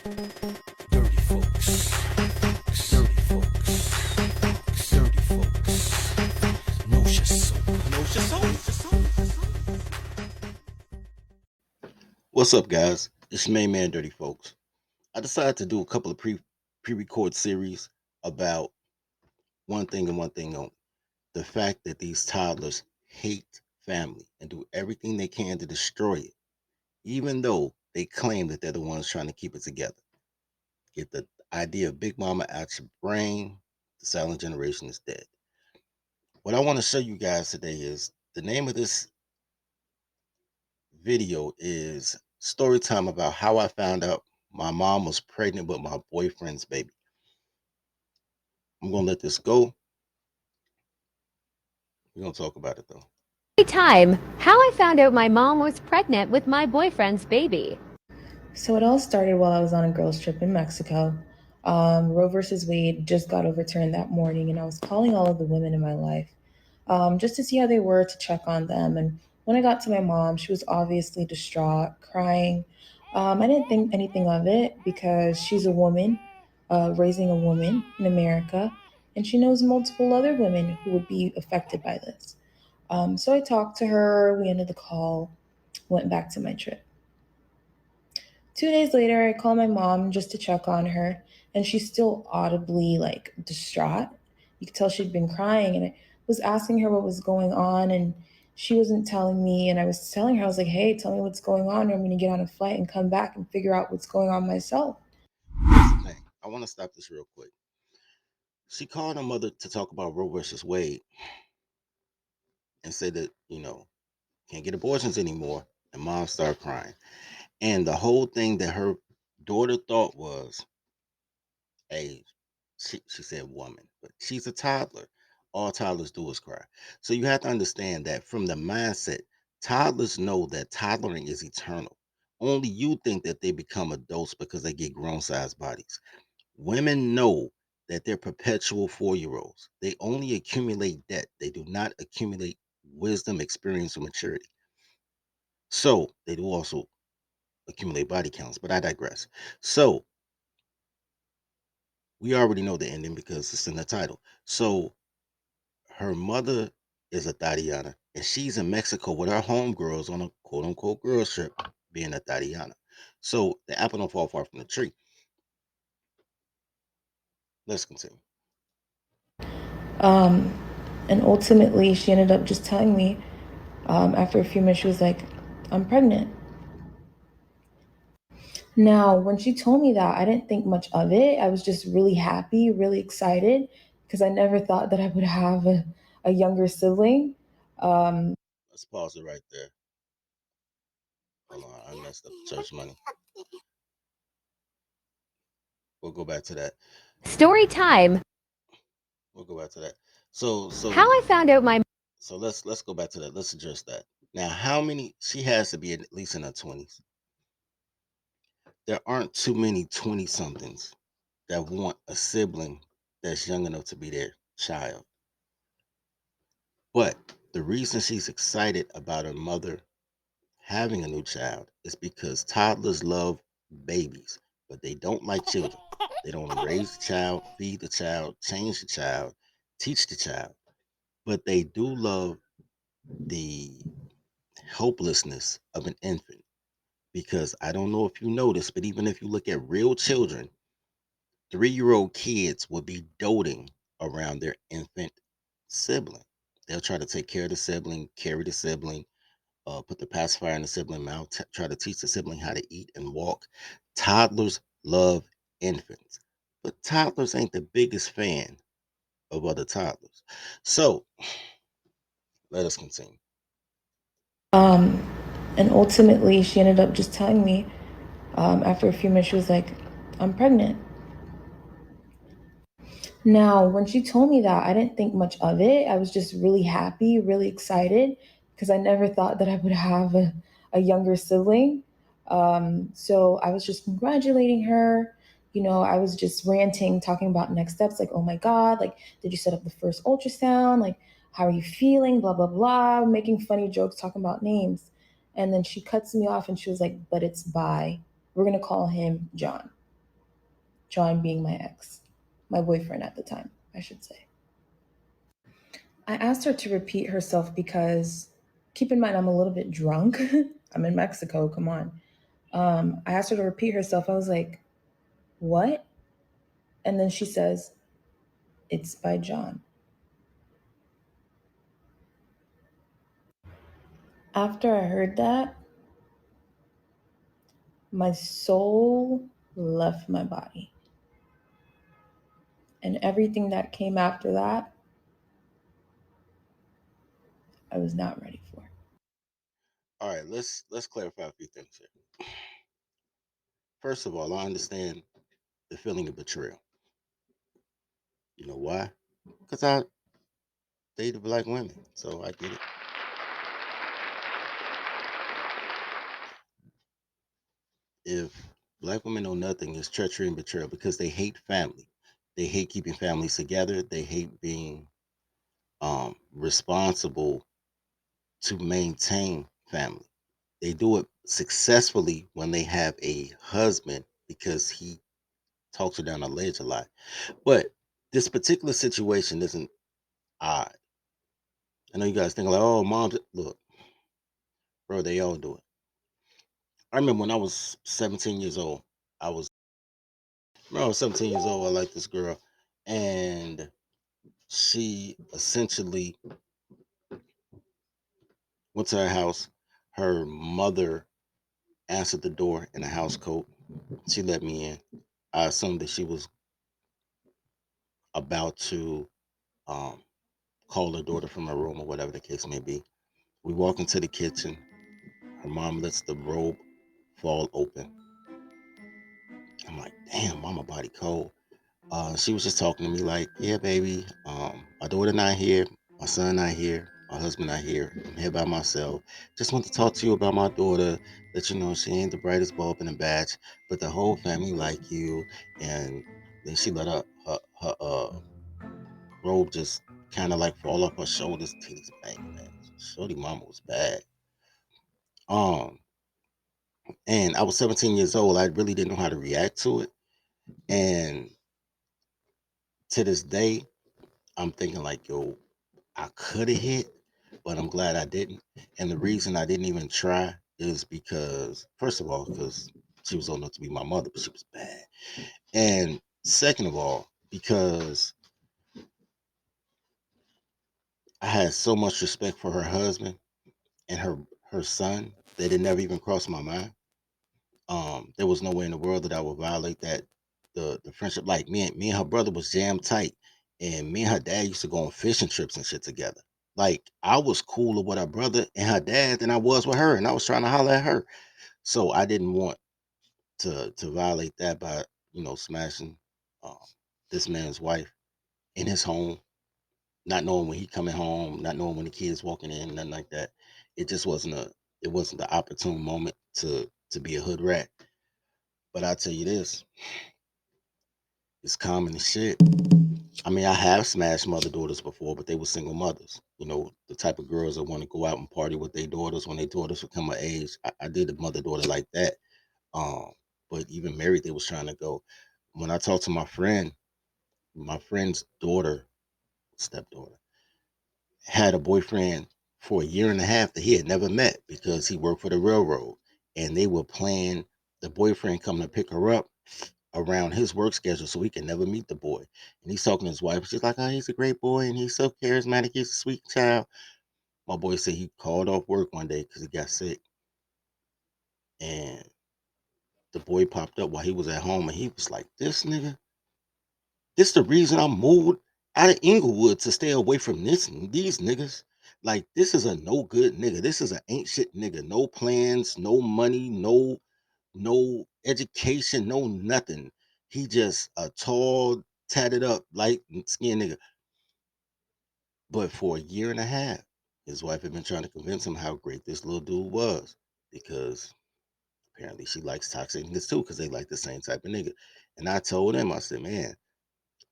Dirty folks, dirty folks, dirty folks. Knows your soul, knows your soul. What's up, guys? It's main man, Dirty Folks. I decided to do a couple of pre-record series about one thing and one thing only: the fact that these toddlers hate family and do everything they can to destroy it, even though they claim that they're the ones trying to keep it together. Get the idea of Big Mama out your brain. The silent generation is dead. What I want to show you guys today is the name of this video is story time about how I found out my mom was pregnant with my boyfriend's baby. I'm gonna let this go. We're gonna talk about it though. Time how I found out my mom was pregnant with my boyfriend's baby. So it all started while I was on a girls' trip in Mexico. Roe versus Wade just got overturned that morning, and I was calling all of the women in my life just to see how they were, to check on them. And when I got to my mom, she was obviously distraught, crying. I didn't think anything of it because she's a woman, raising a woman in America, and she knows multiple other women who would be affected by this. So I talked to her, we ended the call, went back to my trip. 2 days later, I call my mom just to check on her, and she's still audibly like distraught. You could tell she'd been crying, and I was asking her what was going on, and she wasn't telling me. And I was telling her, I was like, "Hey, tell me what's going on, or I'm going to get on a flight and come back and figure out what's going on myself." Here's the thing. I want to stop this real quick. She called her mother to talk about Roe versus Wade and said that, can't get abortions anymore. And mom started crying. And the whole thing that her daughter thought was a she said woman, but she's a toddler. All toddlers do is cry. So you have to understand that from the mindset, toddlers know that toddling is eternal. Only you think that they become adults because they get grown sized bodies. Women know that they're perpetual 4 year olds. They only accumulate debt, they do not accumulate wisdom, experience, or maturity. So they do also accumulate body counts, but I digress. So we already know the ending because it's in the title. So her mother is a Tatiana, and she's in Mexico with her homegirls on a quote unquote girls trip, being a Tatiana. So the apple don't fall far from the tree. Let's continue. Um, and ultimately, she ended up just telling me after a few minutes, she was like, "I'm pregnant." Now, when she told me that, I didn't think much of it. I was just really happy, really excited because I never thought that I would have a younger sibling. Um, Let's pause it right there. Hold on, I messed up the church money. We'll go back to that. Story time We'll go back to that. So how so I found out my so let's go back to that. Let's address that. Now, how many she has to be at least in her 20s. There aren't too many 20 somethings that want a sibling that's young enough to be their child. But the reason she's excited about her mother having a new child is because toddlers love babies, but they don't like children. They don't want to raise the child, feed the child, change the child, teach the child, but they do love the helplessness of an infant. Because I don't know if you noticed, but even if you look at real children, 3 year old kids will be doting around their infant sibling. They'll try to take care of the sibling, carry the sibling, put the pacifier in the sibling mouth, try to teach the sibling how to eat and walk. Toddlers love infants, but toddlers ain't the biggest fan of other toddlers. So let us continue. um, and ultimately, she ended up just telling me after a few minutes, she was like, "I'm pregnant." Now, when she told me that, I didn't think much of it. I was just really happy, really excited because I never thought that I would have a younger sibling. So I was just congratulating her. I was just ranting, talking about next steps, like, "Oh my God, like, did you set up the first ultrasound? Like, how are you feeling? Blah, blah, blah," making funny jokes, talking about names. And then she cuts me off and she was like, "But it's Bi. We're going to call him John." John being my ex, my boyfriend at the time, I should say. I asked her to repeat herself because, keep in mind, I'm a little bit drunk. I'm in Mexico, come on. I asked her to repeat herself. I was like, what? And then she says, it's by John. After I heard that, my soul left my body. And everything that came after that, I was not ready for. All right, let's clarify a few things here. First of all, I understand the feeling of betrayal. You know why? Because I dated black women, so I get it. If black women know nothing, it's treachery and betrayal because they hate family. They hate keeping families together. They hate being responsible to maintain family. They do it successfully when they have a husband because he talks her down a ledge a lot. But this particular situation isn't odd. I know you guys think like, oh, moms, look, bro, they all do it. I remember when I was 17 years old. I was, when I was 17 years old. I liked this girl, and she essentially went to her house. Her mother answered the door in a house coat. She let me in. I assumed that she was about to um, call her daughter from her room or whatever the case may be. We walk into the kitchen. Her mom lets the robe fall open. I'm like, damn, mama body cold. She was just talking to me like, yeah, baby, my daughter not here, my son not here, my husband not here. I'm here by myself. Just want to talk to you about my daughter. That you know she ain't the brightest bulb in the batch, but the whole family like you. And then she let her robe just kind of like fall off her shoulders, titties banging, man. Shorty mama was bad. Um, and I was 17 years old. I really didn't know how to react to it. And to this day, I'm thinking like, yo, I could have hit, but I'm glad I didn't. And the reason I didn't even try is because, first of all, because she was old enough to be my mother, but she was bad. And second of all, because I had so much respect for her husband and her son that it never even crossed my mind. There was no way in the world that I would violate that the friendship. Like me and her brother was jam tight, and me and her dad used to go on fishing trips and shit together. Like I was cooler with her brother and her dad than I was with her, and I was trying to holler at her. So I didn't want to violate that by smashing um, this man's wife in his home, not knowing when he coming home, not knowing when the kids walking in, nothing like that. It wasn't the opportune moment to be a hood rat. But I tell you this, it's common as shit. I mean, I have smashed mother daughters before, but they were single mothers. You know, the type of girls that want to go out and party with their daughters when their daughters become of age. I did a mother daughter like that. Um, but even married, they was trying to go. When I talked to my friend's daughter, stepdaughter, had a boyfriend for a year and a half that he had never met because he worked for the railroad. And they were planning the boyfriend coming to pick her up around his work schedule so he can never meet the boy. And he's talking to his wife. She's like, oh, he's a great boy and he's so charismatic. He's a sweet child. My boy said he called off work one day because he got sick. And the boy popped up while he was at home and he was like, this nigga, this the reason I moved out of Inglewood to stay away from these niggas. Like, this is a no good nigga. This is an ain't shit nigga. No plans, no money, no education, no nothing. He just a tall, tatted up, light skinned nigga. But for a year and a half, his wife had been trying to convince him how great this little dude was because apparently she likes toxic niggas too because they like the same type of nigga. And I told him, I said, man,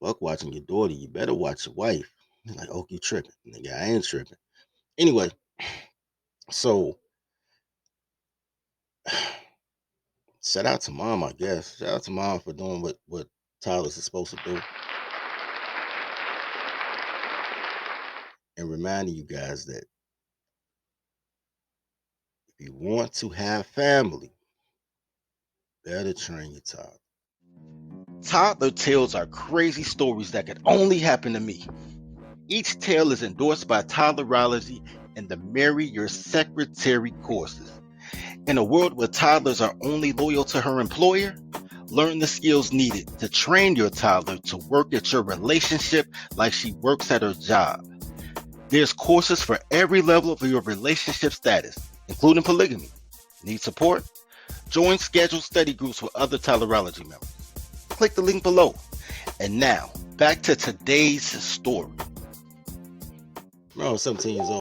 fuck watching your daughter. You better watch your wife. He's like, oh, you tripping. Nigga, I ain't tripping. Anyway, so shout out to mom, I guess. Shout out to mom for doing what toddlers are supposed to do, and reminding you guys that if you want to have family, better train your toddler. Toddler tales are crazy stories that could only happen to me. Each tale is endorsed by Toddlerology and the Marry Your Secretary courses. In a world where toddlers are only loyal to her employer, learn the skills needed to train your toddler to work at your relationship like she works at her job. There's courses for every level of your relationship status, including polygamy. Need support? Join scheduled study groups with other Toddlerology members. Click the link below. And now, back to today's story. When I was 17 years old,